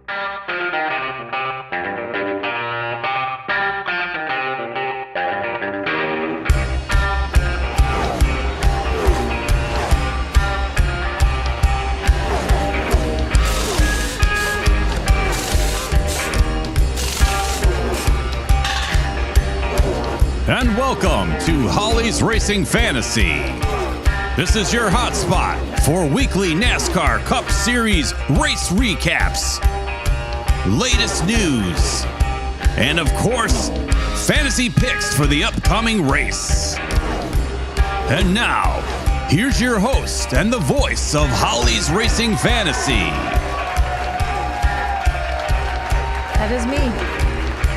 And welcome to Holly's Racing Fantasy. This is your hotspot for weekly NASCAR Cup Series race recaps, latest news, and of course, fantasy picks for the upcoming race. And now, here's your host and the voice of Holly's Racing Fantasy. That is me.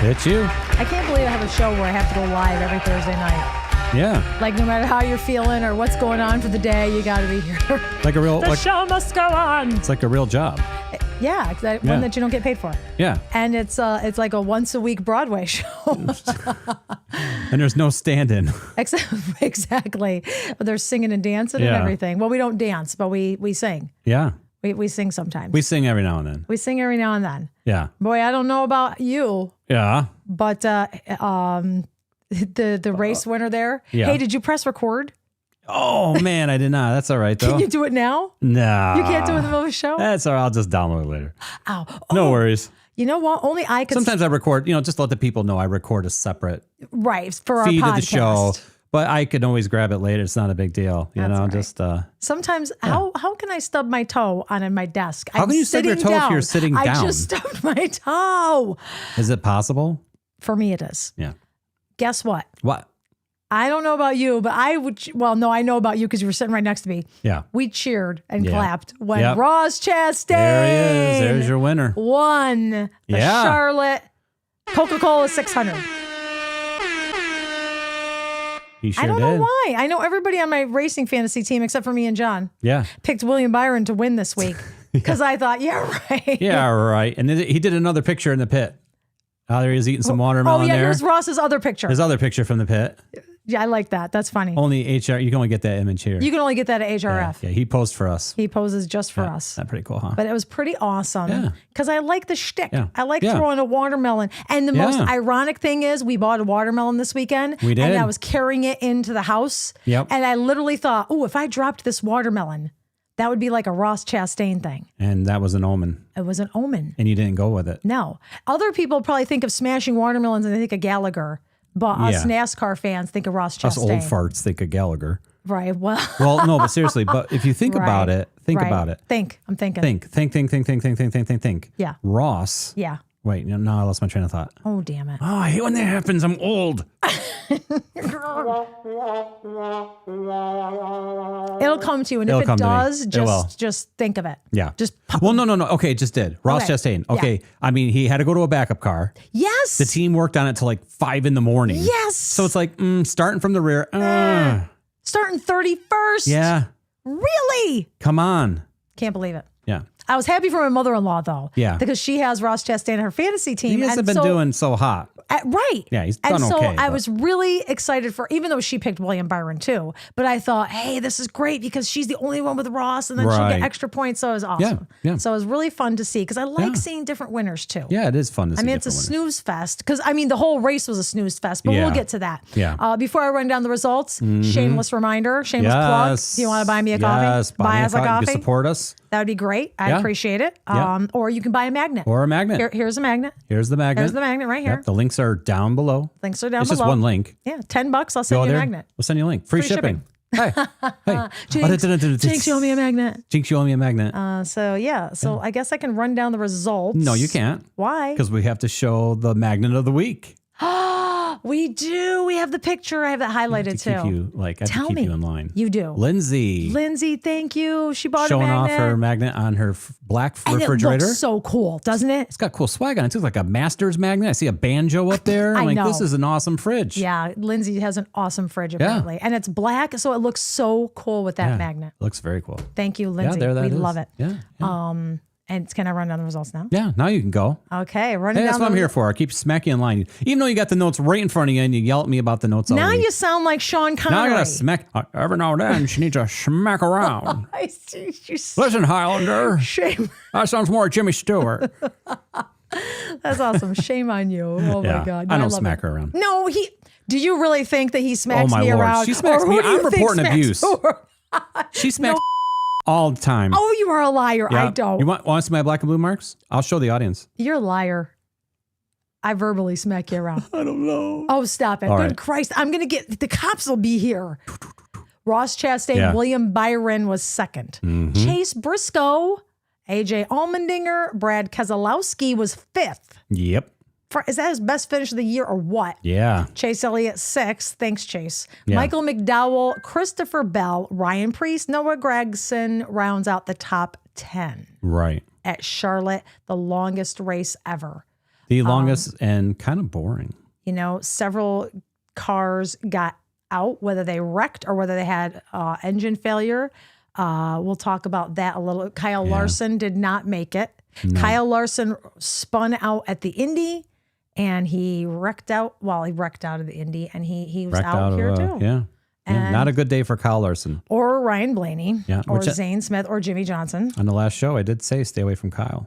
It's you. I can't believe I have a show where I have to go live every Thursday night. Yeah. Like, no matter how you're feeling or what's going on for the day, you got to be here. Like a real... The show must go on. It's like a real job. Yeah, one that you don't get paid for. Yeah. And it's like a once-a-week Broadway show. And there's no stand-in. Exactly. They're singing and dancing and everything. Well, we don't dance, but we sing. Yeah. We sing sometimes. We sing every now and then. We sing every now and then. Yeah. Boy, I don't know about you. Yeah. But the race winner there. Yeah. Hey, did you press record? Oh, man, I did not. That's all right, though. Can you do it now? No. You can't do it in the middle of a show? That's all right. I'll just download it later. Ow. No worries. You know what? Only I could. Sometimes I record, just to let the people know I record a separate right for our feed podcast. of the show. But I can always grab it later. It's not a big deal. That's right. Sometimes, how can I stub my toe on my desk? How can you stub your toe if you're sitting down? I just stubbed my toe. Is it possible? For me, it is. Yeah. Guess what? What? I don't know about you, but I would. Well, no, I know about you because you were sitting right next to me. Yeah. We cheered and clapped when Ross Chastain. There he is. There's your winner. Won the Charlotte Coca-Cola 600. He sure I don't did. know why. I know everybody on my racing fantasy team, except for me and John, picked William Byron to win this week because I thought, right. Yeah, right. And then he did another picture in the pit. There he is eating some watermelon there. Here's Ross's other picture. His other picture from the pit. Yeah, I like that. That's funny. Only HR. You can only get that image here. You can only get that at HRF. Yeah, he posed for us. He poses just for us. That's pretty cool, huh? But it was pretty awesome. Yeah. Because I like the shtick. Yeah. I like throwing a watermelon. And the most ironic thing is we bought a watermelon this weekend. We did. And I was carrying it into the house. Yep. And I literally thought, if I dropped this watermelon, that would be like a Ross Chastain thing. And that was an omen. It was an omen. And you didn't go with it. No. Other people probably think of smashing watermelons and they think of Gallagher. But us NASCAR fans think of Ross Chastain. Us old farts think of Gallagher. Right. Well, no, but seriously, but if you think about it, think about it. I'm thinking. Think. Yeah. Ross. Yeah. Wait, no, I lost my train of thought. Oh, damn it. Oh, I hate when that happens. I'm old. It'll come to you. And if it does, just think of it. Yeah. Just Well, no. Okay, it just did. Ross Chastain. Okay. Yeah. I mean, he had to go to a backup car. Yes. The team worked on it till like 5 a.m. Yes. So it's like starting from the rear. Starting 31st. Yeah. Really? Come on. Can't believe it. Yeah. I was happy for my mother-in-law, though. Yeah. Because she has Ross Chastain in her fantasy team. He hasn't been doing so hot. Right. Yeah, he's done okay. okay. I was really excited even though she picked William Byron too, but I thought, hey, this is great because she's the only one with Ross and then she'll get extra points. So it was awesome. Yeah. So it was really fun to see because I like seeing different winners too. Yeah, it is fun to see. I mean, it's a snooze fest because the whole race was a snooze fest, but we'll get to that. Yeah. Before I run down the results, shameless reminder, shameless plug. If you want to buy me a coffee, buy us a coffee. You can support us. That would be great. I appreciate it. Or you can buy a magnet. Or a magnet. Here's a magnet. Here's the magnet. Here's the magnet right here. Yep, the links are down below. Links are down below. It's just one link. Yeah, $10. I'll send you a magnet. We'll send you a link. Free shipping. Hey. Jinx, you owe me a magnet. Jinx, you owe me a magnet. So I guess I can run down the results. No, you can't. Why? Because we have to show the magnet of the week. We do. We have the picture. I have that highlighted too. I have to keep you in line. You do. Lindsay, thank you. She bought showing a magnet. off her magnet on her black and refrigerator. It looks so cool, doesn't it? It's got cool swag on it. It's like a Masters magnet. I see a banjo up there. I'm like, this is an awesome fridge. Yeah, Lindsay has an awesome fridge apparently, and it's black, so it looks so cool with that magnet. Looks very cool. Thank you, Lindsay. Yeah, we love it. Yeah. And can I run down the results now? Yeah, now you can go. Okay, Hey, that's what I'm here for. I keep smacking in line. Even though you got the notes right in front of you and you yell at me about the notes Now already. you sound like Sean Connery. Now I gotta smack. Every now and then she needs to smack around. I see. Listen, Highlander. Shame. That sounds more like Jimmy Stewart. That's awesome. Shame on you. Oh my God. No, I don't smack her around. No, do you really think that he smacks Oh my me Lord. around? She smacks me. I'm reporting abuse. Her? She smacks all the time. Oh, you are a liar. Yeah. I don't. You want to see my black and blue marks? I'll show the audience. You're a liar. I verbally smack you around. I don't know. Oh, stop it. All Good right. Christ. I'm going to get, the cops will be here. Ross Chastain, William Byron was second. Mm-hmm. Chase Briscoe, AJ Allmendinger, Brad Keselowski was fifth. Yep. Is that his best finish of the year or what? Yeah. Chase Elliott, sixth. Thanks, Chase. Yeah. Michael McDowell, Christopher Bell, Ryan Preece, Noah Gragson rounds out the top 10 Right. at Charlotte, the longest race ever. The longest and kind of boring. You know, several cars got out, whether they wrecked or whether they had engine failure. We'll talk about that a little. Kyle Larson did not make it. No. Kyle Larson spun out at the Indy. And he wrecked out. Well, he wrecked out of the Indy, and he was out here too. Yeah. And not a good day for Kyle Larson. Or Ryan Blaney. Yeah. Or Zane Smith or Jimmy Johnson. On the last show, I did say stay away from Kyle.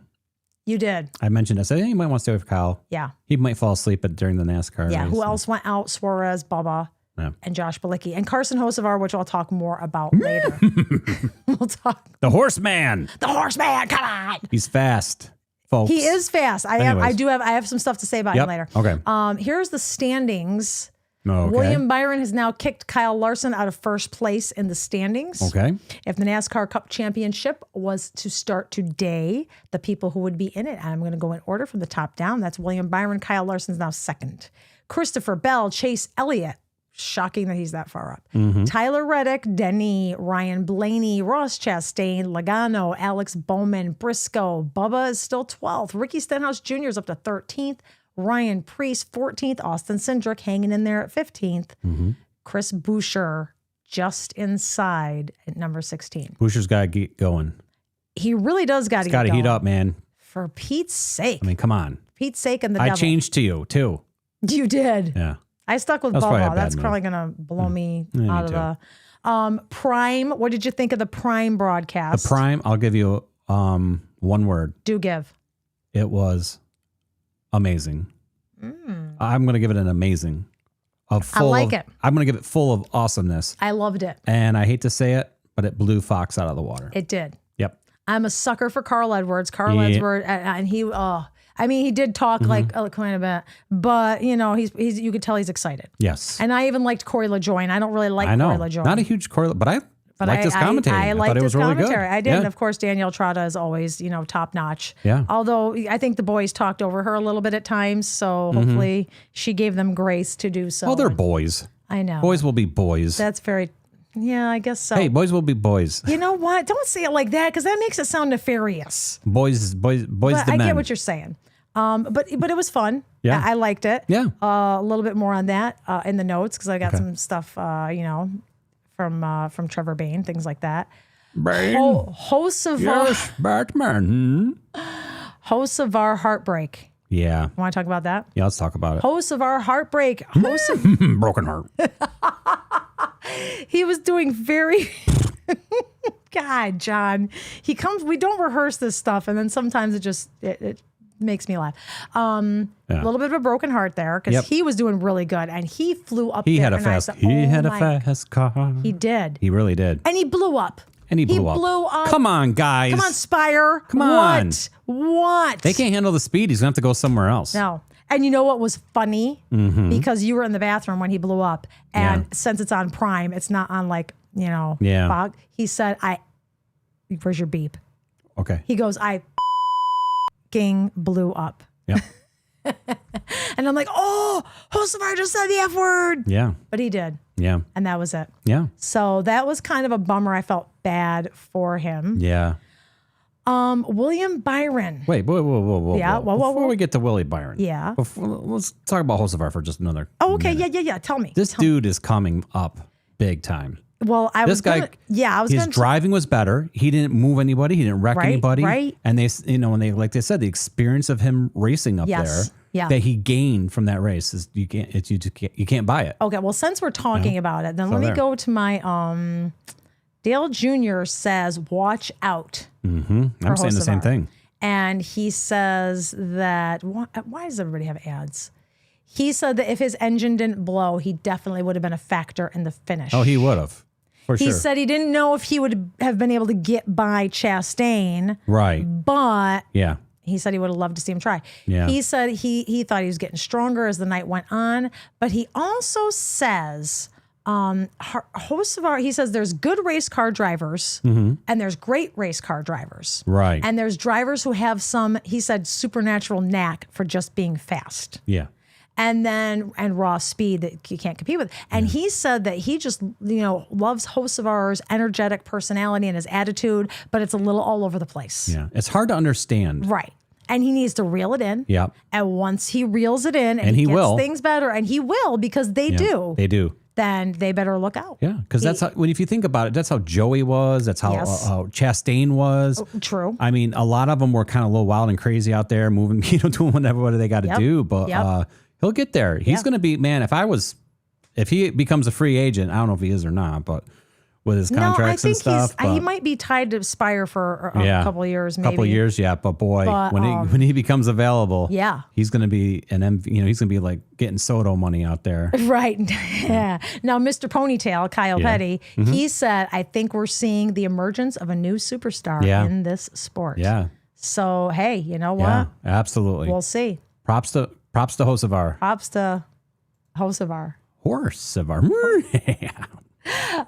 You did. I mentioned, I said, hey, you might want to stay away from Kyle. Yeah. He might fall asleep during the NASCAR Yeah. race. Who else went out? Suarez, Bubba, and Josh Bilicki. And Carson Hocevar, which I'll talk more about later. We'll talk. The Horseman. The Horseman, come on. He's fast. Folks. He is fast. I have some stuff to say about him later. Okay. Here's the standings. Okay. William Byron has now kicked Kyle Larson out of first place in the standings. Okay. If the NASCAR Cup Championship was to start today, the people who would be in it, and I'm going to go in order from the top down. That's William Byron. Kyle Larson's now second. Christopher Bell, Chase Elliott. Shocking that he's that far up. Mm-hmm. Tyler Reddick, Denny, Ryan Blaney, Ross Chastain, Logano, Alex Bowman, Briscoe. Bubba is still 12th. Ricky Stenhouse Jr. is up to 13th. Ryan Preece, 14th. Austin Cindric hanging in there at 15th. Mm-hmm. Chris Buescher just inside at number 16. Buescher's got to get going. He really does got to get going. Got to heat up, man. For Pete's sake. I mean, come on. Pete's sake and the I devil. changed to you, too. You did. Yeah. I stuck with Bubba. That's probably going to blow me out of the Prime. What did you think of the Prime broadcast? The Prime, I'll give you one word. Do give. It was amazing. I'm going to give it an amazing. I like it. I'm going to give it full of awesomeness. I loved it. And I hate to say it, but it blew Fox out of the water. It did. Yep. I'm a sucker for Carl Edwards. Edwards, and he, he did talk like quite a bit, but you know, he's you could tell he's excited. Yes. And I even liked Corey LaJoie. I don't really like Corey LaJoie. Not a huge Corey, but I liked his commentary. I liked thought it was his really commentary. good. I did. And of course, Danielle Trotta is always, top notch. Yeah. Although I think the boys talked over her a little bit at times. So hopefully she gave them grace to do so. Well, they're boys. I know. Boys will be boys. That's very, I guess so. Hey, boys will be boys. You know what? Don't say it like that because that makes it sound nefarious. Boys, but the men. I get what you're saying. But it was fun. Yeah. I liked it. Yeah. A little bit more on that in the notes because I got some stuff, from Trevor Bain, things like that. Bain? Hosts of Batman. Hosts of our heartbreak. Yeah. Want to talk about that? Yeah, let's talk about it. Hosts of our heartbreak. Broken heart. He was doing very. God, John. He comes. We don't rehearse this stuff, and then sometimes it makes me laugh. A little bit of a broken heart there because he was doing really good, and he flew up. He there had a and fast. I said, had a fast car. He did. He really did. And he blew up. He blew up. Come on, guys. Come on, Spire. Come on. What? They can't handle the speed. He's going to have to go somewhere else. No. And you know what was funny? Because you were in the bathroom when he blew up. And since it's on Prime, it's not on Fog. He said, where's your beep? Okay. He goes, I blew up. Yep. And I'm like, Hocevar just said the F word. Yeah. But he did. Yeah. And that was it. Yeah. So that was kind of a bummer. I felt bad for him. Yeah. William Byron. Wait, whoa. Yeah, Before we get to Willie Byron. Yeah. Let's talk about Hocevar for just another Oh, okay. minute. Yeah. Tell me. This dude is coming up big time. Well, His driving was better. He didn't move anybody. He didn't wreck anybody. Right. And they, like they said, the experience of him racing up there that he gained from that race is you can't buy it. Okay. Well, since we're talking about it, then let me go to my Dale Jr. says, watch out. Mm-hmm. I'm saying the same thing. And he says that, why does everybody have ads? He said that if his engine didn't blow, he definitely would have been a factor in the finish. Oh, he would have. For sure. He said he didn't know if he would have been able to get by Chastain. Right. But yeah, he said he would have loved to see him try. Yeah. He said he thought he was getting stronger as the night went on. But he also says, he says there's good race car drivers and there's great race car drivers. Right. And there's drivers who have some, he said, supernatural knack for just being fast. Yeah. And raw speed that you can't compete with. And he said that he just, loves Hocevar's energetic personality and his attitude, but it's a little all over the place. Yeah. It's hard to understand. Right. And he needs to reel it in. Yep. And once he reels it in and he gets things better, and he will because they do. They do. Then they better look out. Yeah, because that's how, if you think about it, that's how Joey was. That's how Chastain was. Oh, true. I mean, a lot of them were kind of a little wild and crazy out there, moving, doing whatever they got to do. But he'll get there. He's going to be, man. If he becomes a free agent, I don't know if he is or not, but with his contracts and stuff, he might be tied to Spire for a couple of years, maybe. Couple of years, yeah. But boy, when he becomes available, he's going to be he's going to be like getting Soto money out there, right? Yeah. Now, Mr. Ponytail, Kyle Petty, he said, "I think we're seeing the emergence of a new superstar in this sport." Yeah. So hey, you know what? Yeah, absolutely. We'll see. Props to Hocevar. Props to Hocevar. Hocevar.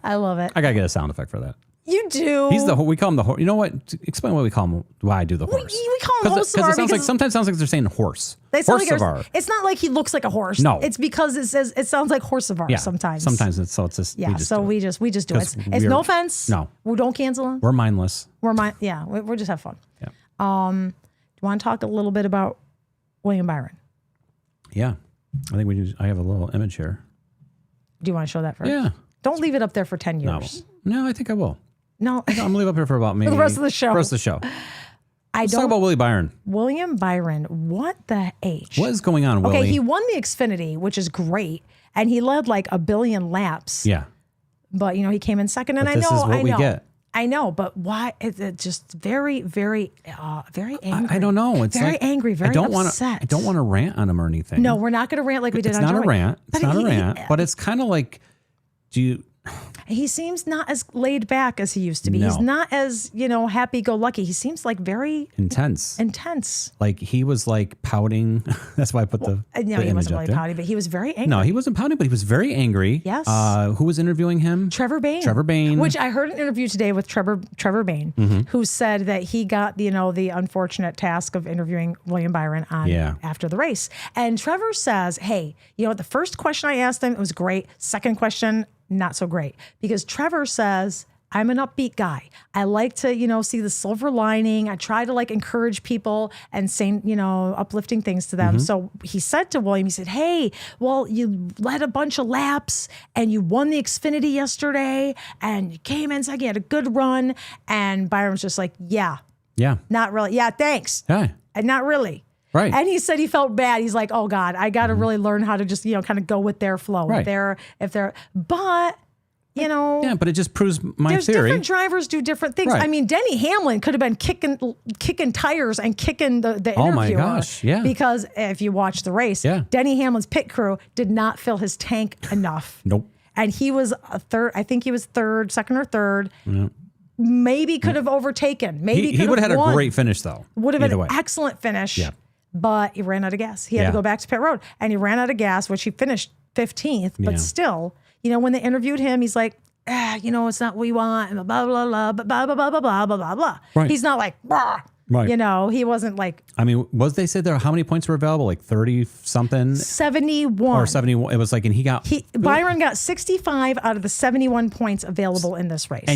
I love it. I gotta get a sound effect for that. You do. We call him the horse. You know what? Explain what we call him. Why I do the horse? We call him Hocevar because sometimes sounds like they're saying horse. Hocevar. It's not like he looks like a horse. No, it's because it sounds like Horsevar sometimes. Sometimes it's just we just do it. It's no offense. No, we don't cancel him. We're mindless. We just have fun. Yeah. Do you want to talk a little bit about William Byron? Yeah, I think I have a little image here. Do you want to show that first? Yeah. Don't leave it up there for 10 years. No, I think I will. No. I'm going to leave it up here for about maybe the rest of the show. Let's talk about Willie Byron. William Byron, what the H? What is going on, Willie? Okay, he won the Xfinity, which is great, and he led like 1 billion laps. Yeah. But, he came in second, and this is what we get. I know, but why? It's just very, very, very angry. I don't know. It's very angry, very upset. I don't want to rant on him or anything. No, we're not going to rant like we did on Joey. It's not a rant, but it's kind of like, he seems not as laid back as he used to be. No. He's not as, happy-go-lucky. He seems like very intense. Like he was like pouting. That's why I put the he wasn't really pouting, but he was very angry. No, he wasn't pouting, but he was very angry. Yes. Who was interviewing him? Trevor Bayne. Which I heard an interview today with Trevor Bayne, who said that he got the unfortunate task of interviewing William Byron after the race. And Trevor says, hey, the first question I asked him, it was great. Second question, not so great, because Trevor says, I'm an upbeat guy. I like to, see the silver lining. I try to encourage people and say, uplifting things to them. So he said to William, he said, hey, well, you led a bunch of laps and you won the Xfinity yesterday and you came in second, you had a good run. And Byron's just like, yeah, not really. Yeah, thanks. Yeah. And not really. Right. And he said he felt bad. He's like, oh God, I got to really learn how to just, kind of go with their flow. Right. But, yeah, but it just proves my theory. Different drivers do different things. Right. I mean, Denny Hamlin could have been kicking tires and kicking the interviewer. Oh my gosh, yeah. Because if you watch the race, Denny Hamlin's pit crew did not fill his tank enough. Nope. And he was second or third. Yep. Maybe could have overtaken. Maybe he would have had a great finish though. Would have been an excellent finich. Yeah. But he ran out of gas. He had to go back to pit road, and he ran out of gas, which he finished 15th. But still, when they interviewed him, he's like, it's not what we want, and blah blah blah blah blah blah blah blah blah blah. Right. He's not like, bah. Right. He wasn't like. I mean, they said there how many points were available? Like 30 something. 71 or 71. It was like, and Byron got 65 out of the 71 points available in this race.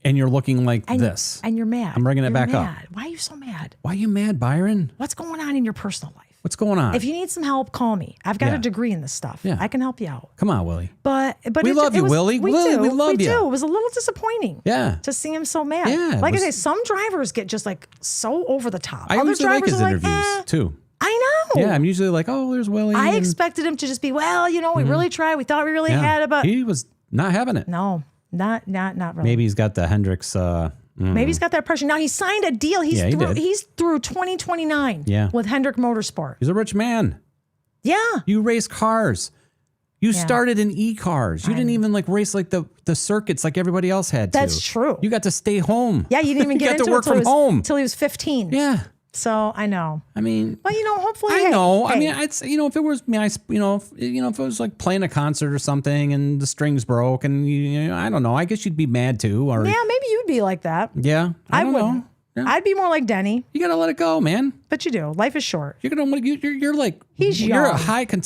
And you're looking like this. And you're mad. I'm bringing it back up. Why are you so mad? Why are you mad, Byron? What's going on in your personal life? What's going on? If you need some help, call me. I've got a degree in this stuff. Yeah. I can help you out. Come on, Willie. But we love you, Willie. We Willie, do. we love you. It was a little disappointing. Yeah. To see him so mad. Yeah, like I say, some drivers get just like so over the top. I Other usually like drivers his are interviews too. I know. Yeah, I'm usually like, oh, there's Willie. I expected him to just be, well, we really tried. We thought we really had it, but he was not having it. no, not really. Maybe he's got the Hendricks. Maybe he's got that pressure. Now he signed a deal. He's through 2029 with Hendrick Motorsport. He's a rich man. Yeah. You race cars. You started in e-cars. You didn't even like race like the circuits like everybody else had to. That's true. You got to stay home. Yeah, you didn't even get to work from home until he was 15. Yeah. So I know. I mean, well, hopefully. I know. Hey. I mean, it's if it was me, if it was like playing a concert or something and the strings broke and I don't know. I guess you'd be mad too. Or yeah, maybe you'd be like that. Yeah, I don't know. Yeah. I'd be more like Denny. You gotta let it go, man. But you do. Life is short. You're like you're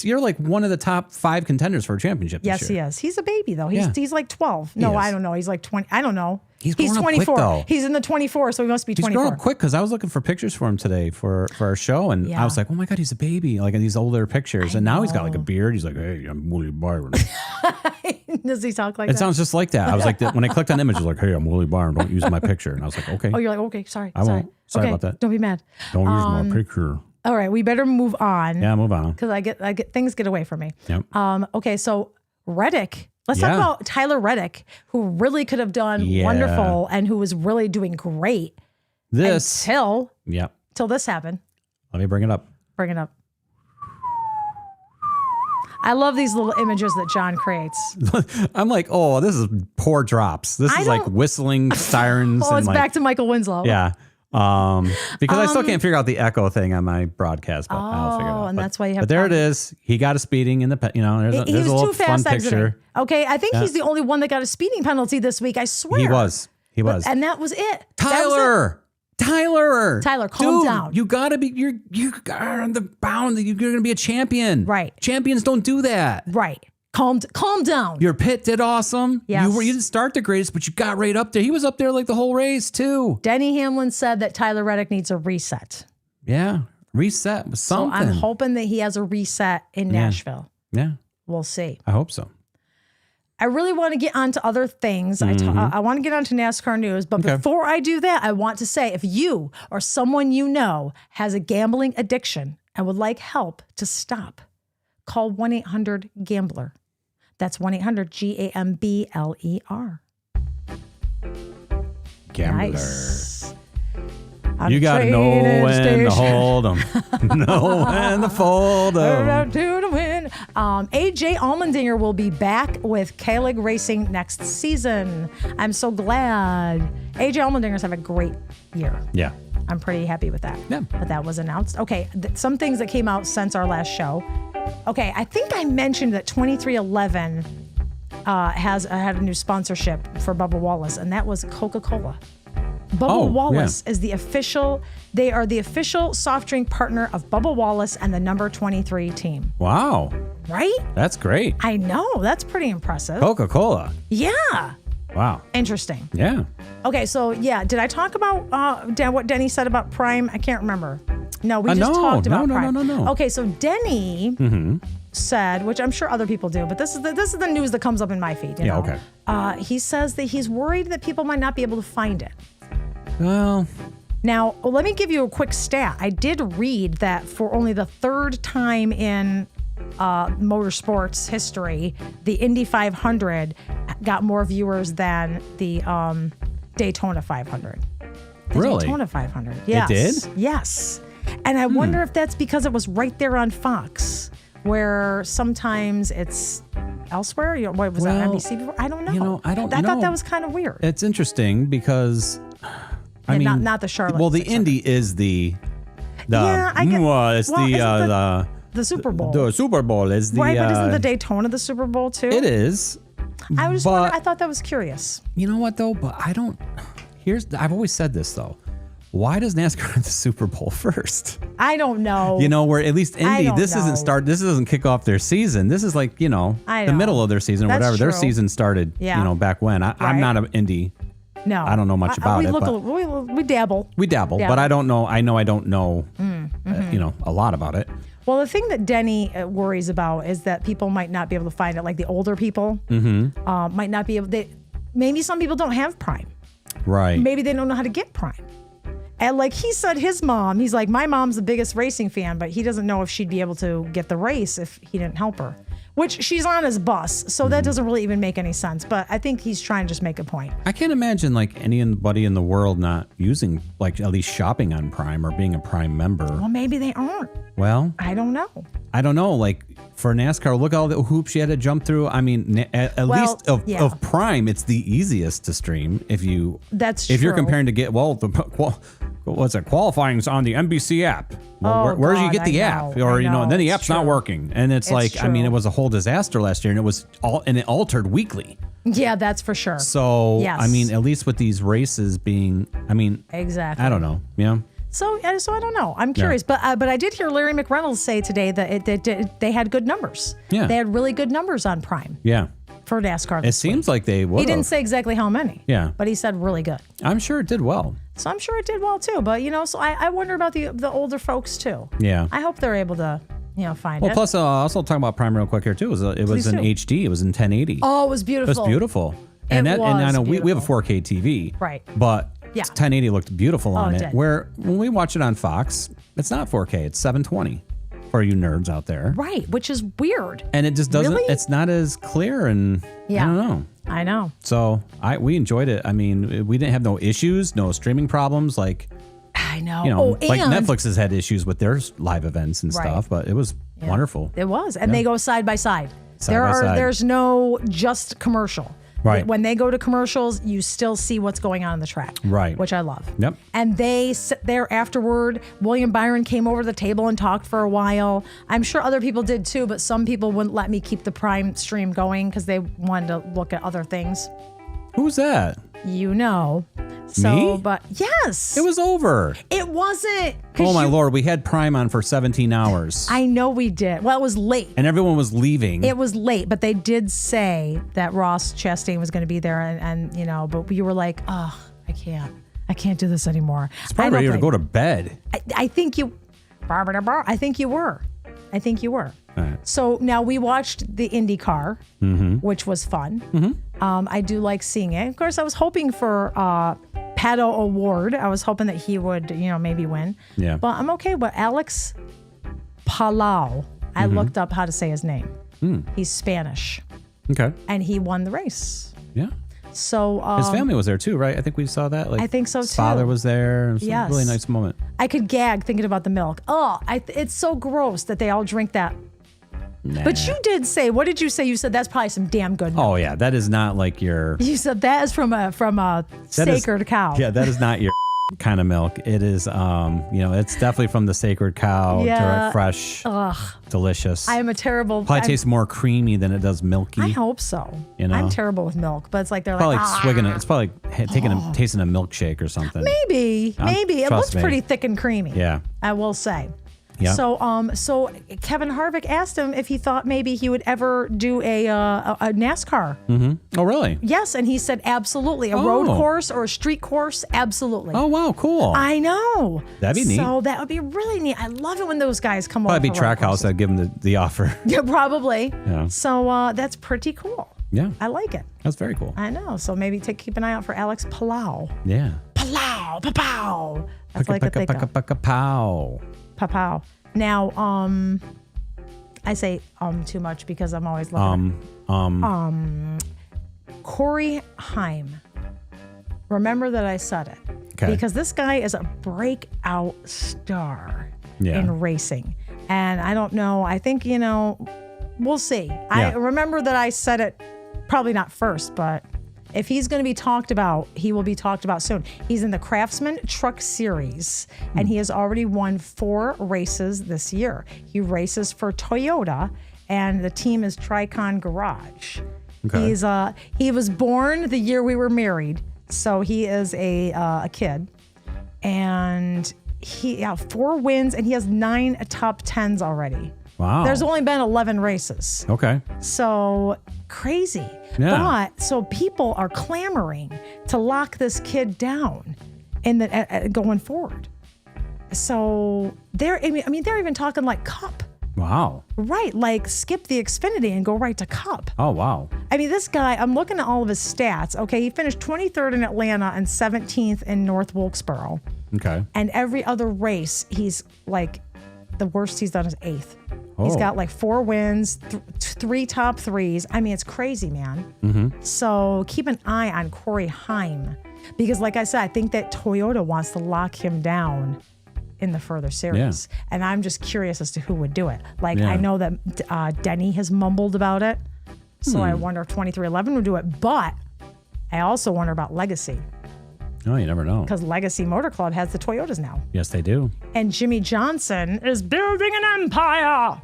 you're like one of the top 5 contenders for a championship. Yes, this year. he is. He's a baby though. He's like 12. No, I don't know. He's like 20. I don't know. He's 24. Quick, though. He's in the 24, so he must be 24. He's grown up quick because I was looking for pictures for him today for our show, and I was like, oh my god, he's a baby. Like in these older pictures, and now he's got like a beard. He's like, hey, I'm Willie Byron. Does he talk like that? It sounds just like that. I was like, when I clicked on the image, I was like, hey, I'm Willie Byron. Don't use my picture. And I was like, okay. Oh, you're like, okay, sorry. I won't. Sorry about that. Don't be mad. Don't use my picture. All right, we better move on. Yeah, move on. Because I get things get away from me. Yep. Okay, so Reddick. Let's talk about Tyler Reddick, who really could have done wonderful and who was really doing great. Until this happened. Let me bring it up. Bring it up. I love these little images that John creates. I'm like, oh, this is poor drops. This is like whistling sirens. Oh, and it's like, back to Michael Winslow. Yeah. Because I still can't figure out the echo thing on my broadcast, but I'll figure it out. And that's why you have. But there it is. He got a speeding in the. There's a little fun picture. Okay, I think he's the only one that got a speeding penalty this week. I swear. He was. And that was it. Tyler, calm down. You gotta be. You're on the bound. You're gonna be a champion. Right. Champions don't do that. Right. Calm down. Your pit did awesome. Yes. You didn't start the greatest, but you got right up there. He was up there like the whole race too. Denny Hamlin said that Tyler Reddick needs a reset. Yeah. Reset with something. So I'm hoping that he has a reset in Nashville. Yeah. We'll see. I hope so. I really want to get on to other things. I want to get on to NASCAR news. But before I do that, I want to say if you or someone you know has a gambling addiction and would like help to stop, call 1-800-GAMBLER. That's 1-800-GAMBLER. Gambler. Nice. You got to know when to hold them. Know when to fold them. AJ Allmendinger will be back with K-Leg Racing next season. I'm so glad. AJ Allmendinger's have a great year. Yeah. I'm pretty happy with that. Yeah. But that was announced. Okay, some things that came out since our last show. Okay, I think I mentioned that 2311 had a new sponsorship for Bubba Wallace, and that was Coca-Cola. Bubba Wallace is they are the official soft drink partner of Bubba Wallace and the number 23 team. Wow. Right? That's great. I know. That's pretty impressive. Coca-Cola. Yeah. Wow. Interesting. Yeah. Okay, so did I talk about what Denny said about Prime? I can't remember. No, we just talked about Prime. No. Okay, so Denny said, which I'm sure other people do, but this is the news that comes up in my feed. You know? Okay. He says that he's worried that people might not be able to find it. Well, now let me give you a quick stat. I did read that for only the third time in motorsports history, the Indy 500 got more viewers than the Daytona 500. Really? Daytona 500. Yes. It did? Yes. And I wonder if that's because it was right there on Fox, where sometimes it's elsewhere. What was that, NBC before? I don't know. I don't know. I thought that was kind of weird. It's interesting because, I mean, not the Charlotte. Well, the Indy is the I get, it's the Super Bowl. The Super Bowl is the right, but isn't the Daytona the Super Bowl too? It is. I was wondering, I thought that was curious. You know what though? But I don't. I've always said this though. Why does NASCAR have the Super Bowl first? I don't know. Where at least Indy, this doesn't kick off their season. This is like, the middle of their season or whatever. Their season started, back when. I'm not an Indy. No. I don't know much about it. We dabble. We dabble, but I don't know. I know I don't know, a lot about it. Well, the thing that Denny worries about is that people might not be able to find it, like the older people might not be able to. Maybe some people don't have Prime. Right. Maybe they don't know how to get Prime. And like he said, his mom, he's like, my mom's the biggest racing fan, but he doesn't know if she'd be able to get the race if he didn't help her. Which she's on his bus, so that doesn't really even make any sense. But I think he's trying to just make a point. I can't imagine like anybody in the world not using, like at least shopping on Prime or being a Prime member. Well, maybe they aren't. Well, I don't know. Like for NASCAR, look at all the hoops you had to jump through. I mean, at least of Prime, it's the easiest to stream. If you're comparing to get qualifying's on the NBC app. Well, where do you get the app? Or and then the app's not working, and it's like true. I mean, it was a whole disaster last year, and it altered weekly. Yeah, that's for sure. So yes. I mean, at least with these races being, I mean, exactly. I don't know. Yeah. So I don't know. I'm curious, but I did hear Larry McReynolds say today that they had good numbers. Yeah, they had really good numbers on Prime. Yeah. For NASCAR. It seems like they would. He didn't say exactly how many. Yeah. But he said really good. I'm sure it did well. So I'm sure it did well too. But so I wonder about the older folks too. Yeah. I hope they're able to find it. Well, plus also talking about Prime real quick here too. It was in HD. It was in 1080. Oh, it was beautiful. It was beautiful. And I know we have a 4K TV. Right. But 1080 looked beautiful on it. Where when we watch it on Fox, it's not 4K. It's 720. For you nerds out there. Right, which is weird. And it just doesn't, it's not as clear and I don't know. I know. So we enjoyed it. I mean, we didn't have no issues, no streaming problems. Like, I know. Like Netflix has had issues with their live events and stuff, but it was wonderful. It was. And they go side by side. There's no just commercial. Right. When they go to commercials, you still see what's going on in the track. Right. Which I love. Yep. And they sit there afterward. William Byron came over to the table and talked for a while. I'm sure other people did too, but some people wouldn't let me keep the Prime stream going because they wanted to look at other things. Who's that? So, me? But yes. It was over. It wasn't. Oh my Lord. We had Prime on for 17 hours. I know we did. Well, it was late. And everyone was leaving. It was late, but they did say that Ross Chastain was going to be there and but we were like, oh, I can't do this anymore. It's probably ready to go to bed. I think you were. Right. So now we watched the IndyCar, which was fun. Mm-hmm. I do like seeing it. Of course, I was hoping for Pato O'Ward. I was hoping that he would, maybe win. Yeah. But I'm okay with Alex Palau. I looked up how to say his name. He's Spanish. Okay. And he won the race. Yeah. So his family was there too, right? I think we saw that. Like, I think so too. His father was there. It was a really nice moment. I could gag thinking about the milk. Oh, it's so gross that they all drink that. Nah. But you did say, what did you say? You said that's probably some damn good milk. Oh yeah, that is not like your. You said that is from a sacred cow. Yeah, that is not your kind of milk. It is, it's definitely from the sacred cow. Direct, fresh, delicious. I am a terrible. Probably tastes more creamy than it does milky. I hope so. I'm terrible with milk, but it's like they're probably like swigging it. It's probably like tasting a milkshake or something. Maybe it looks pretty thick and creamy. Yeah, I will say. Yeah. So Kevin Harvick asked him if he thought maybe he would ever do a NASCAR. Mm-hmm. Oh, really? Yes, and he said absolutely. A road course or a street course, absolutely. Oh, wow, cool. I know. That'd be neat. So that would be really neat. I love it when those guys come over. Probably be Trackhouse that give him the offer. Yeah, probably. Yeah. So that's pretty cool. Yeah. I like it. That's very cool. I know. So maybe keep an eye out for Alex Palau. Yeah. Palau, pa-pow. That's like a think of. Pow. Pa-pow. Now, I say too much because I'm always looking Corey Haim. Remember that I said it. Okay. Because this guy is a breakout star in racing. And I don't know. I think, we'll see. Yeah. I remember that I said it, probably not first, but if he's going to be talked about, he will be talked about soon. He's in the Craftsman Truck Series, and he has already won 4 races this year. He races for Toyota, and the team is Tricon Garage. Okay. He was born the year we were married, so he is a kid. And he 4 wins, and he has 9 top 10s already. Wow. There's only been 11 races. Okay. So crazy. Yeah. But so people are clamoring to lock this kid down in the going forward. So they're even talking like Cup. Wow. Right, like skip the Xfinity and go right to Cup. Oh, wow. I mean, this guy, I'm looking at all of his stats. Okay, he finished 23rd in Atlanta and 17th in North Wilkesboro. Okay. And every other race, he's like, the worst he's done is 8th. He's Oh. got like 4 wins, 3 top 3s. I mean, it's crazy, man. Mm-hmm. So keep an eye on Corey Heim because, like I said, I think that Toyota wants to lock him down in the further series. Yeah. And I'm just curious as to who would do it. Like, Yeah. I know that Denny has mumbled about it. So I wonder if 2311 would do it. But I also wonder about Legacy Oh, you never know. because Legacy Motor Club has the Toyotas now. Yes, they do. And Jimmy Johnson is building an empire.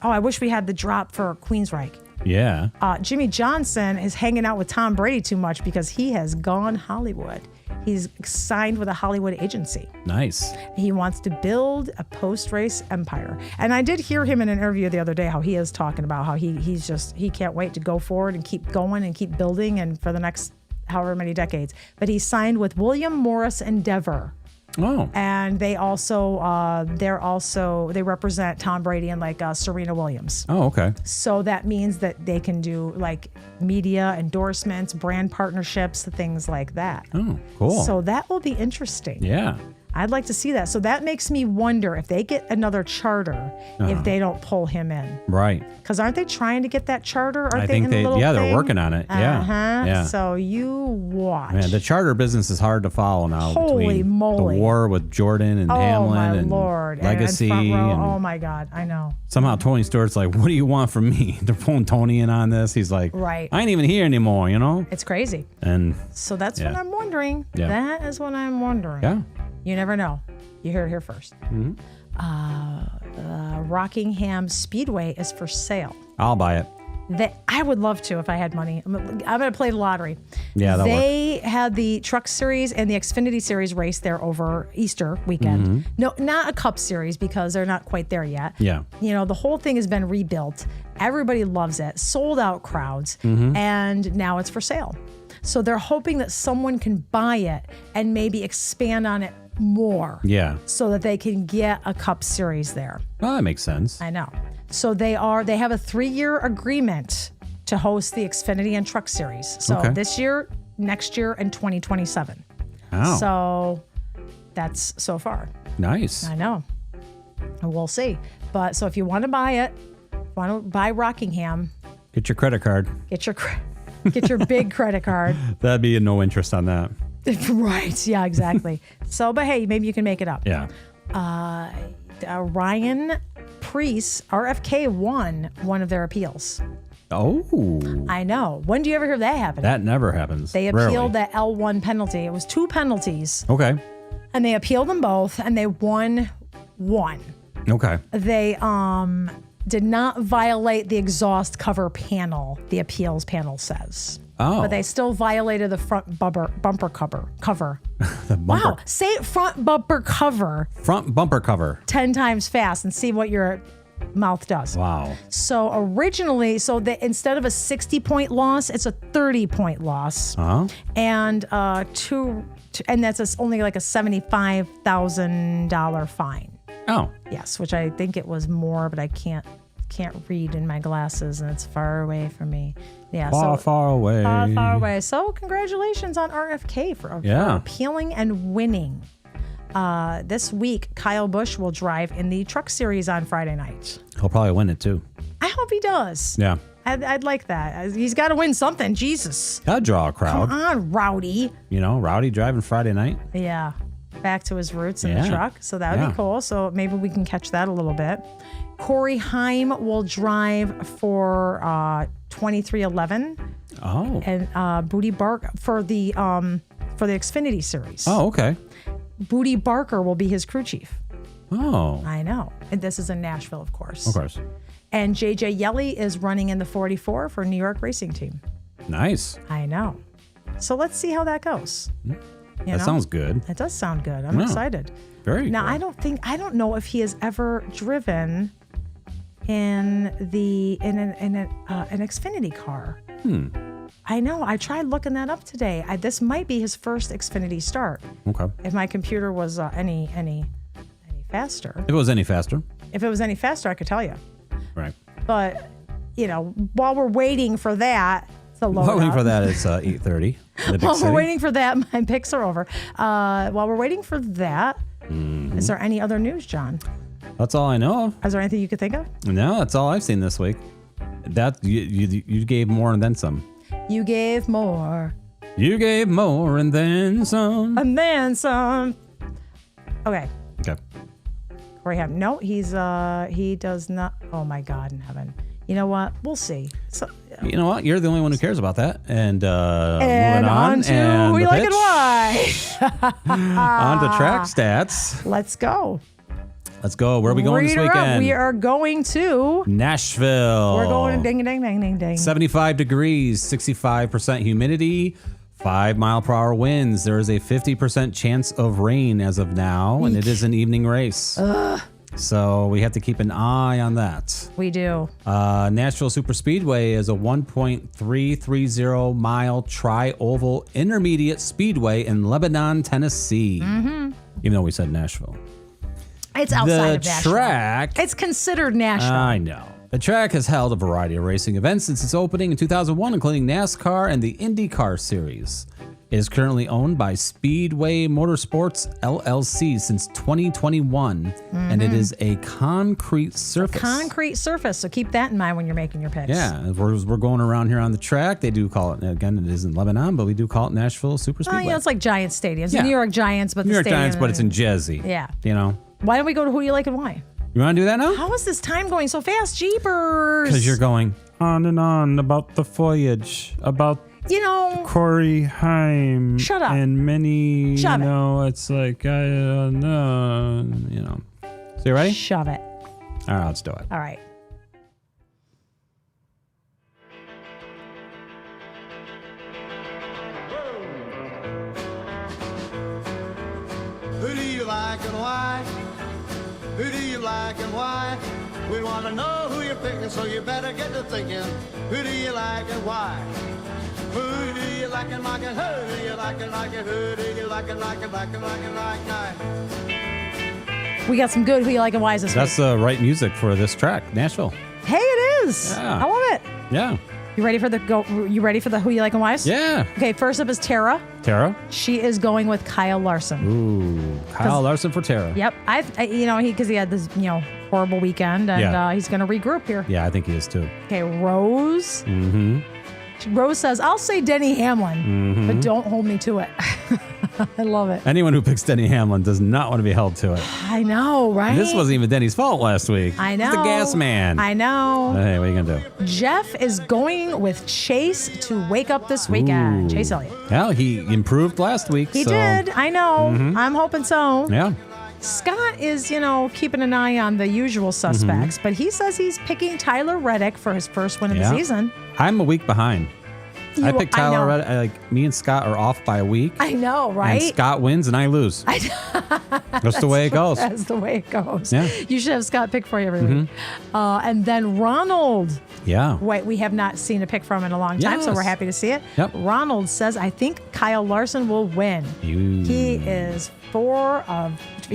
Oh, I wish we had the drop for Queensryche. Yeah. Jimmy Johnson is hanging out with Tom Brady too much because he has gone Hollywood. He's signed with a Hollywood agency. Nice. He wants to build a post-race empire. And I did hear him in an interview the other day how he is talking about how he can't wait to go forward and keep going and keep building and for the next however many decades. But he signed with William Morris Endeavor. Oh. And they represent Tom Brady and like Serena Williams. Oh, okay. So that means that they can do like media endorsements, brand partnerships, things like that. Oh, cool. So that will be interesting. Yeah. I'd like to see that. So that makes me wonder if they get another charter, if they don't pull him in. Right. Because aren't they trying to get that charter? Aren't I think in a little they're thing? working on it. Yeah. Uh-huh. Yeah. So you watch. Man, the charter business is hard to follow now. Holy between moly. The war with Jordan and Oh Hamlin my and Lord. Legacy. And front row. and Oh my God. I know. somehow Tony Stewart's like, what do you want from me? They're pulling Tony in on this. He's like, Right. I ain't even here anymore, you know? It's crazy. And So that's Yeah. what I'm wondering. Yeah. That is what I'm wondering. yeah. You never know. You heard it here first. Mm-hmm. Rockingham Speedway is for sale. I'll buy it. I would love to if I had money. I'm going to play the lottery. Yeah, that'll They had the Truck Series and the Xfinity Series race there over Easter weekend. Mm-hmm. No, not a Cup Series because they're not quite there yet. Yeah. You know, the whole thing has been rebuilt. Everybody loves it. Sold out crowds. Mm-hmm. And now it's for sale. So they're hoping that someone can buy it and maybe expand on it more. Yeah. So that they can get a Cup Series there. Well, that makes sense. I know. So they have a 3-year agreement to host the Xfinity and Truck Series. So Okay. this year, next year, and 2027. Oh, So that's so far. nice. I know. And we'll see. But so if you want to buy it, want to buy Rockingham, Get your credit card. get your big credit card. That'd be a no interest on that. Right. Yeah, exactly. So, but hey, maybe you can make it up. Yeah. Ryan Preece, RFK won one of their appeals. Oh, I know. When do you ever hear that happen? that never happens. They Rarely. appealed that L1 penalty. It was 2 penalties, Okay. and they appealed them both, and they won one. Okay. They did not violate the exhaust cover panel, the appeals panel says. Oh. But they still violated the front bumper cover. The bumper, Wow. Say front bumper cover front bumper cover. 10 times fast and see what your mouth does. Wow. So originally, instead of a 60-point loss, it's a 30-point loss. Huh? And and that's only like a $75,000 fine. Oh. Yes, which I think it was more, but I can't read in my glasses, and it's far away from me. Yeah, Far away. far away. So congratulations on RFK for appealing and winning. This week, Kyle Busch will drive in the Truck Series on Friday night. He'll probably win it too. I hope he does. Yeah. I'd like that. He's got to win something. Jesus. That'll draw a crowd. Come on, Rowdy. You know, Rowdy driving Friday night. Yeah. Back to his roots in the Yeah. truck. So that would be cool. So maybe we can catch that a little bit. Corey Heim will drive for 2311 Oh. and Booty Barker for the Xfinity Series. Oh, okay. Booty Barker will be his crew chief. Oh. I know. And this is in Nashville, of course. Of course. And JJ Yeley is running in the 44 for New York Racing Team. Nice. I know. So let's see how that goes. You That know? sounds good. It does sound good. I'm Yeah. excited. Very Now, cool. I don't know if he has ever driven in an Xfinity car. I know. I tried looking that up today. This might be his first Xfinity start. Okay. If my computer was any faster. If it was any faster. If it was any faster, I could tell you. Right. But, while we're waiting for that, it's a load Waiting up. for that, it's 8:30. While we're waiting for that, my picks are over. While we're waiting for that, is there any other news, John? That's all I know of. Is there anything you could think of? No, that's all I've seen this week. That you gave more and then some. You gave more. You gave more and then some. And then some. Okay. Okay. Corey Hamm. No, he does not. Oh my God in heaven. You know what? We'll see. So, You know what? You're the only one who cares about that. And and moving on. to And Who the You Like pitch. It Why. On to track stats. Let's go. Let's go. Where are we going this Read her up. weekend? We are going to Nashville. We're going to ding ding ding ding ding. 75 degrees, 65% humidity, 5-mile-per-hour winds. There is a 50% chance of rain as of now, and it is an evening race. So we have to keep an eye on that. We do. Nashville Superspeedway is a 1.330 mile tri-oval intermediate speedway in Lebanon, Tennessee. Even though we said Nashville. It's outside of The Nashville. track. It's considered Nashville. I know. The track has held a variety of racing events since its opening in 2001, including NASCAR and the IndyCar Series. It is currently owned by Speedway Motorsports LLC since 2021, and it is a concrete surface. Concrete surface. So keep that in mind when you're making your picks. Yeah, if we're going around here on the track. They do call it, again, it is in Lebanon, but we do call it Nashville Superspeedway. It's like Giant stadiums. Yeah. New York Giants, but New the York stadium. Giants, but it's in Jersey. Yeah. Why don't we go to Who You Like and Why? You want to do that now? How is this time going so fast? Jeepers. Because you're going on and on about the voyage, about Corey Haim. Shut up. And many, Shove it. it's like, I don't know, So you ready? Shove it. All right, let's do it. All right. Who do you like and why? Who do you like and why? We want to know who you're picking, so you better get to thinking. Who do you like and why? Who do you like and like and who do you like and like and who do you like and like and like and like and like We got some good Who You Like and Why's this That's week. the right music for this track, Nashville. Hey, it is. Yeah. I love it. Yeah. You ready for the You ready for the Who You Like and Why's? Yeah. Okay, first up is Tara. Tara? She is going with Kyle Larson. Ooh. Kyle Larson for Tara. Yep. Because he had this, horrible weekend, and he's going to regroup here. Yeah, I think he is too. Okay, Rose. Mm-hmm. Rose says, I'll say Denny Hamlin, but don't hold me to it. I love it. Anyone who picks Denny Hamlin does not want to be held to it. I know, right? This wasn't even Denny's fault last week. I know. It's the gas man. I know. Hey, what are you going to do? Jeff is going with Chase to wake up this weekend. Ooh. Chase Elliott. Well, he improved last week. He so. did. I know. I'm hoping so. Yeah. Scott is, keeping an eye on the usual suspects, but he says he's picking Tyler Reddick for his first win of the season. I'm a week behind. I picked Tyler know. Reddick. Me and Scott are off by a week. I know, right? And Scott wins and I lose. That's the way it goes. That's the way it goes. Yeah. You should have Scott pick for you every week. And then Ronald. Yeah. Wait, we have not seen a pick from him in a long time, so Yes. we're happy to see it. Yep. Ronald says, I think Kyle Larson will win. He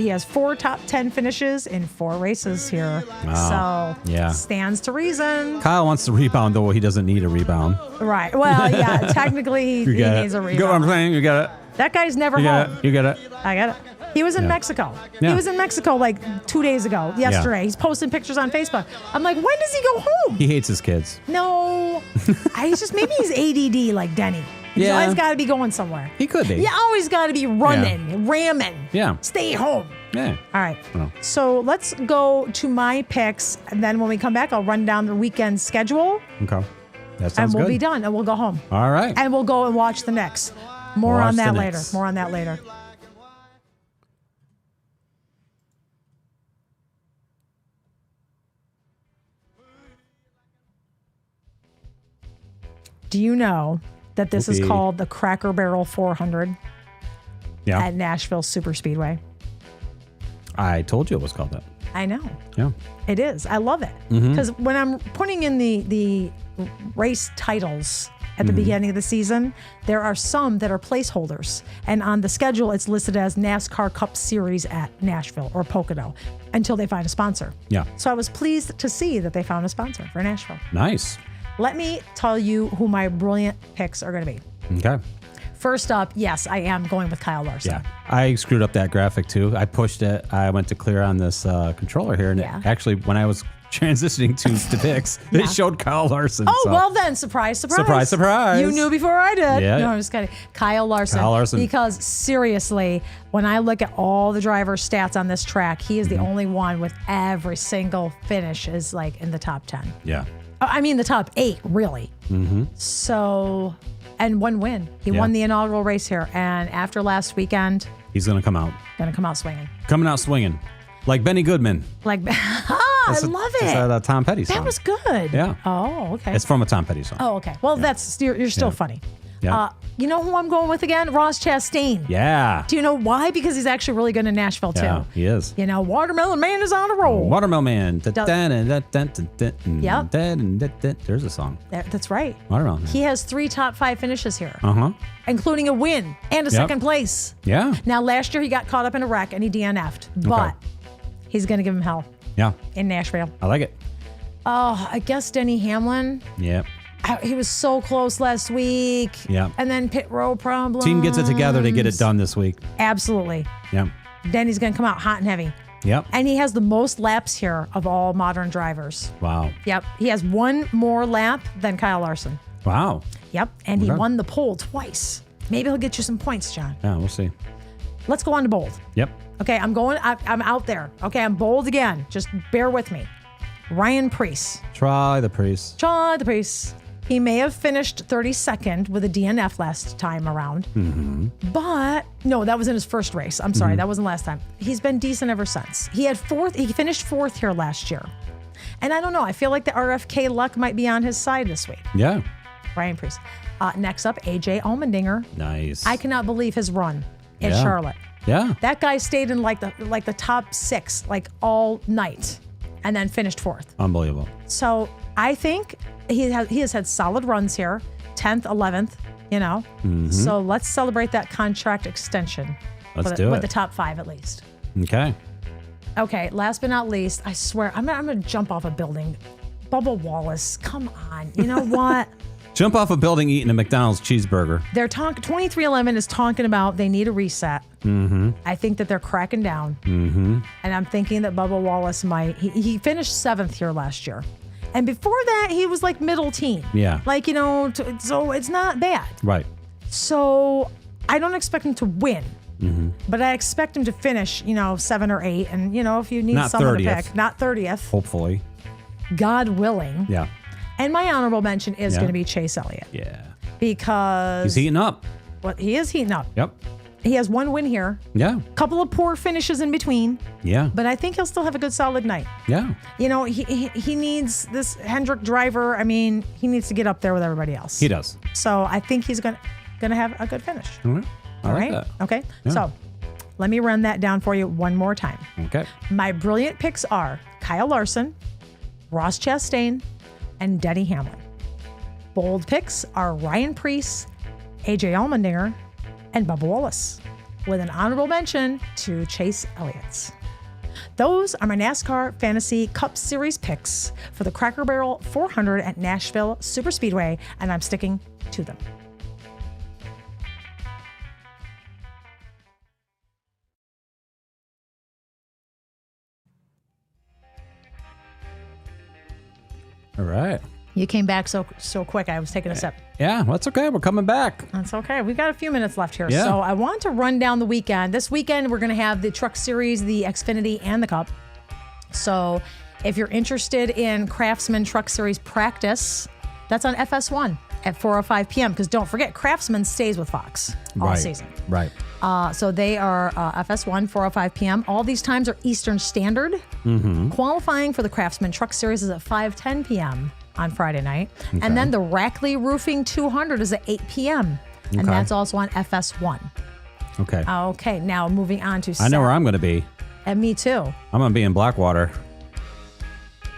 has 4 top 10 finishes in 4 races here. Wow. So Yeah. stands to reason. Kyle wants to rebound, though he doesn't need a rebound. Right. Well, yeah, technically he needs a You get what I'm rebound. saying? You got it. That guy's never You got home. it. You got it. I got it. He was in Mexico. Yeah. He was in Mexico like 2 days ago, yesterday. He's posting pictures on Facebook. I'm like, when does he go home? He hates his kids. No. Maybe he's ADD like Denny. He's Yeah. always got to be going somewhere. He could be. You always got to be running, ramming. Yeah. Stay home. Yeah. All right. Oh. So let's go to my picks. And then when we come back, I'll run down the weekend schedule. Okay. That And sounds we'll good. be done. And we'll go home. All right. And we'll go and watch the Knicks. More Watch on that the later. Knicks. More on that later. Do you know that this is Whoopee. called the Cracker Barrel 400 Yeah. at Nashville Superspeedway? I told you it was called that. I know. Yeah. It is. I love it. Mm-hmm. Because when I'm putting in the race titles at the beginning of the season. There are some that are placeholders. And on the schedule, it's listed as NASCAR Cup Series at Nashville or Pocono until they find a sponsor. Yeah. So I was pleased to see that they found a sponsor for Nashville. Nice. Let me tell you who my brilliant picks are going to be. Okay. First up, yes, I am going with Kyle Larson. Yeah. I screwed up that graphic too. I pushed it. I went to clear on this controller here. And it actually, when I was transitioning to picks, it showed Kyle Larson. Oh, well then, surprise, surprise. Surprise, surprise. You knew before I did. Yeah. No, I'm just kidding. Kyle Larson. Kyle Larson. Because seriously, when I look at all the driver stats on this track, he is the only one with every single finish is like in the top 10. Yeah. I mean, the top 8, really. So, and one win. He won the inaugural race here. And after last weekend, He's going to come out. gonna come out swinging. Coming out swinging. Like Benny Goodman. Like, I love it. It's a Tom Petty song. That was good. Yeah. Oh, okay. It's from a Tom Petty song. Oh, okay. Well, that's you're still funny. Yeah. You know who I'm going with again? Ross Chastain. Yeah. Do you know why? Because he's actually really good in Nashville too. Yeah, he is. You know, Watermelon Man is on a roll. Watermelon Man. Yep. There's a song. That's right. Watermelon Man. He has 3 top 5 finishes here, Uh-huh. including a win and a second place. Yeah. Now, last year he got caught up in a wreck and he DNF'd, but he's going to give him hell Yeah. in Nashville. I like it. Oh, I guess Denny Hamlin. Yeah. He was so close last week. Yeah. And then pit road problems. Team gets it together to get it done this week. Absolutely. Yeah. Denny's going to come out hot and heavy. Yep. And he has the most laps here of all modern drivers. Wow. Yep. He has 1 more lap than Kyle Larson. Wow. Yep. And he Okay. won the pole twice. Maybe he'll get you some points, John. Yeah, we'll see. Let's go on to bold. Yep. Okay, I'm out there. Okay, I'm bold again. Just bear with me. Ryan Preece. Try the priest. Try the Preece. He may have finished 32nd with a DNF last time around. But no, that was in his first race. I'm sorry, that wasn't last time. He's been decent ever since. He finished 4th here last year. And I don't know, I feel like the RFK luck might be on his side this week. Yeah. Ryan Preece. Next up, AJ Allmendinger. Nice. I cannot believe his run in Yeah. Charlotte. Yeah. That guy stayed in like the top 6 like all night and then finished 4th. Unbelievable. So I think he has had solid runs here, 10th, 11th, you know. So let's celebrate that contract extension. Let's do it. With the top 5 at least. Okay. Okay, last but not least, I swear, I'm gonna jump off a building. Bubba Wallace, come on. You know what? Jump off a building eating a McDonald's cheeseburger. They're 2311 is talking about they need a reset. I think that they're cracking down. And I'm thinking that Bubba Wallace might. He finished 7th here last year. And before that, he was like middle team. Yeah. Like, you know, so it's not bad. Right. So I don't expect him to win. But I expect him to finish, you know, 7 or 8. And, you know, if you need Not someone 30th. to pick, not 30th, Hopefully. God willing. Yeah. And my honorable mention is Yeah. going to be Chase Elliott. Yeah. Because He's heating up. well, he is heating up. Yep. He has 1 win here. Yeah. Couple of poor finishes in between, Yeah. but I think he'll still have a good solid night. Yeah. You know, he needs this Hendrick driver. I mean, he needs to get up there with everybody else. He does. So I think he's gonna have a good finish. All right. I All like right. that. Okay. Yeah. So let me run that down for you one more time. Okay. My brilliant picks are Kyle Larson, Ross Chastain, and Denny Hamlin. Bold picks are Ryan Preece, AJ Allmendinger, and Bubba Wallace, with an honorable mention to Chase Elliott. Those are my NASCAR Fantasy Cup Series picks for the Cracker Barrel 400 at Nashville Superspeedway, and I'm sticking to them. All right. You came back so quick. I was taking a sip. Yeah, well, that's okay. We're coming back. That's okay. We've got a few minutes left here. Yeah. So I want to run down the weekend. This weekend, we're going to have the Truck Series, the Xfinity, and the Cup. So if you're interested in Craftsman Truck Series practice, that's on FS1 at 4:05 p.m. Because don't forget, Craftsman stays with Fox all season. Right. So they are FS1, 4:05 p.m. All these times are Eastern Standard. Qualifying for the Craftsman Truck Series is at 5:10 p.m. on Friday night. And then the Rackley Roofing 200 is at 8 p.m. And that's also on FS1. Okay. Okay, now moving on to I know where I'm going to be. And me too. I'm going to be in Blackwater.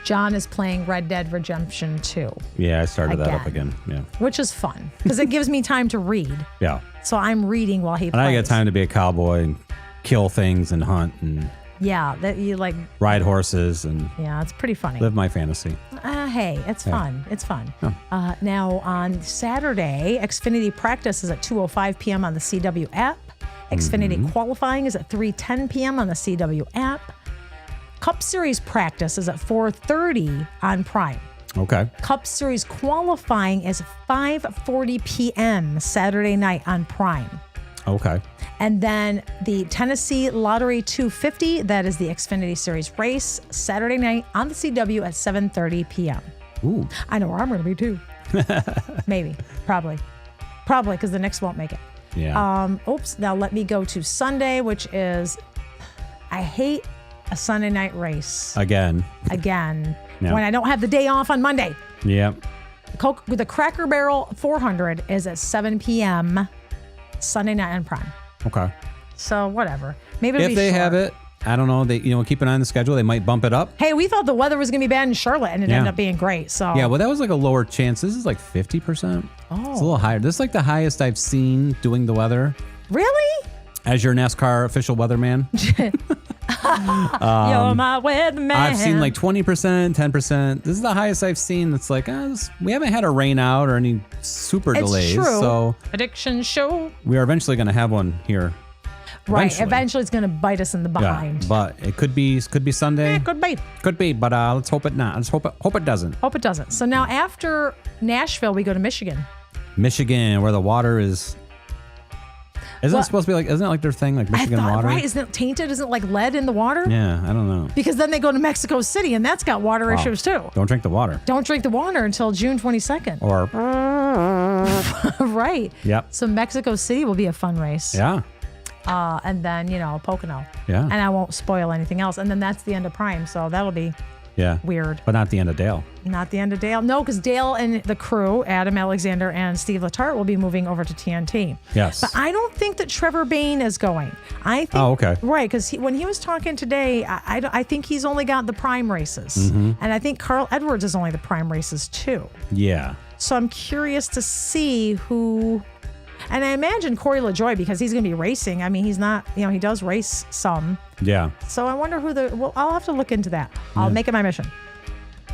John is playing Red Dead Redemption 2. Yeah, I started that up again. Yeah. Which is fun because it gives me time to read. Yeah. So I'm reading while he plays. And I get time to be a cowboy and kill things and hunt and that you like ride horses and it's pretty funny. live my fantasy. Hey, it's fun. It's fun. Now on Saturday, Xfinity practice is at 2:05 p.m. on the CW app. Xfinity qualifying is at 3:10 p.m. on the CW app. Cup Series practice is at 4:30 on Prime. Okay. Cup Series qualifying is 5:40 p.m. Saturday night on Prime. Okay. And then the Tennessee Lottery 250, that is the Xfinity Series race, Saturday night on the CW at 7:30 p.m. Ooh. I know where I'm going to be too. Maybe. Probably because the Knicks won't make it. Yeah. Now let me go to Sunday, which is, I hate a Sunday night race. Again. Yeah. When I don't have the day off on Monday. Yep. The Cracker Barrel 400 is at 7 p.m. Sunday night on Prime. Okay. So whatever. Maybe it'll If be they short. have it, I don't know. They keep an eye on the schedule. They might bump it up. Hey, we thought the weather was going to be bad in Charlotte, and it ended up being great. So Yeah, well, that was like a lower chance. This is like 50%. Oh. It's a little higher. This is like the highest I've seen doing the weather Really? as your NASCAR official weatherman. You're my weatherman. I've seen like 20%, 10%. This is the highest I've seen. It's like, we haven't had a rain out or any super delays. It's true. So Prediction show. we are eventually going to have one here. Right. Eventually it's going to bite us in the behind. Yeah, but it could be Sunday. Could be. Could be, but let's hope it not. Let's hope it doesn't. Hope it doesn't. So now after Nashville, we go to Michigan. Michigan, where the water is. Isn't it supposed to be like? Isn't it like their thing, like Michigan water? Right? Isn't it tainted? Isn't it like lead in the water? Yeah, I don't know. Because then they go to Mexico City, and that's got water issues too. Don't drink the water. Don't drink the water until June 22nd. Or Right. Yep. So Mexico City will be a fun race. Yeah. And then, Pocono. Yeah. And I won't spoil anything else. And then that's the end of Prime. So that'll be Yeah. weird. But not the end of Dale. Not the end of Dale. No, because Dale and the crew, Adam Alexander and Steve Letarte, will be moving over to TNT. Yes. But I don't think that Trevor Bain is going. I think. Oh, okay. Right, because when he was talking today, I think he's only got the Prime races. Mm-hmm. And I think Carl Edwards is only the Prime races too. Yeah. So I'm curious to see who. And I imagine Corey LaJoie, because he's going to be racing. I mean, he's not, he does race some. Yeah. So I wonder well, I'll have to look into that. I'll make it my mission.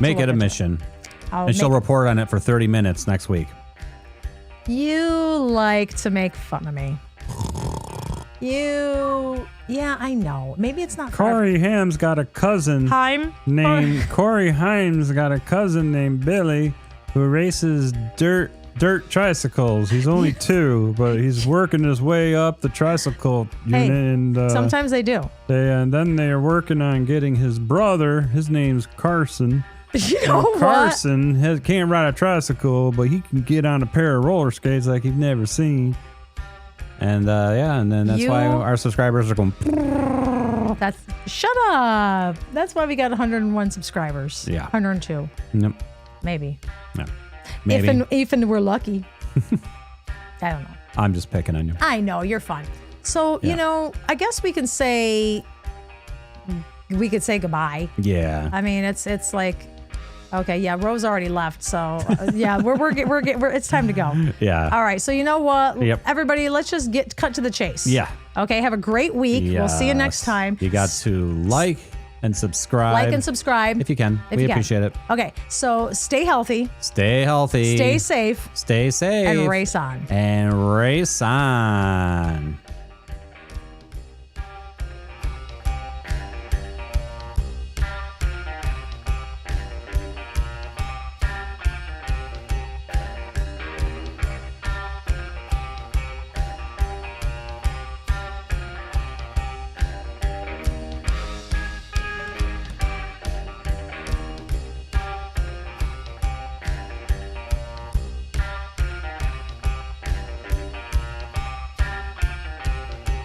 Make it a into mission. And she'll report on it for 30 minutes next week. You like to make fun of me. Yeah, I know. Maybe it's not Corey Haim's got a cousin named Corey Haim's got a cousin named Billy who races dirt tricycles. He's only 2, but he's working his way up the tricycle unit. And sometimes they do. And then they are working on getting his brother. His name's Carson. You know what? Carson can't ride a tricycle, but he can get on a pair of roller skates like you've never seen. And and then that's why our subscribers are going. Shut up. That's why we got 101 subscribers. Yeah. 102. Nope. Maybe. No. Maybe. If we're lucky. I don't know. I'm just picking on you. I know, you're fine. So, I guess we could say goodbye. Yeah. I mean, it's like, okay, yeah, Rose already left, so we're it's time to go. Yeah. All right, so you know what? Yep. Everybody, let's just cut to the chase. Yeah. Okay, have a great week. We'll see you next time. You got to like and subscribe. Like and subscribe. If you can. We appreciate it. Okay, so stay healthy. Stay healthy. Stay safe. Stay safe. And race on. And race on.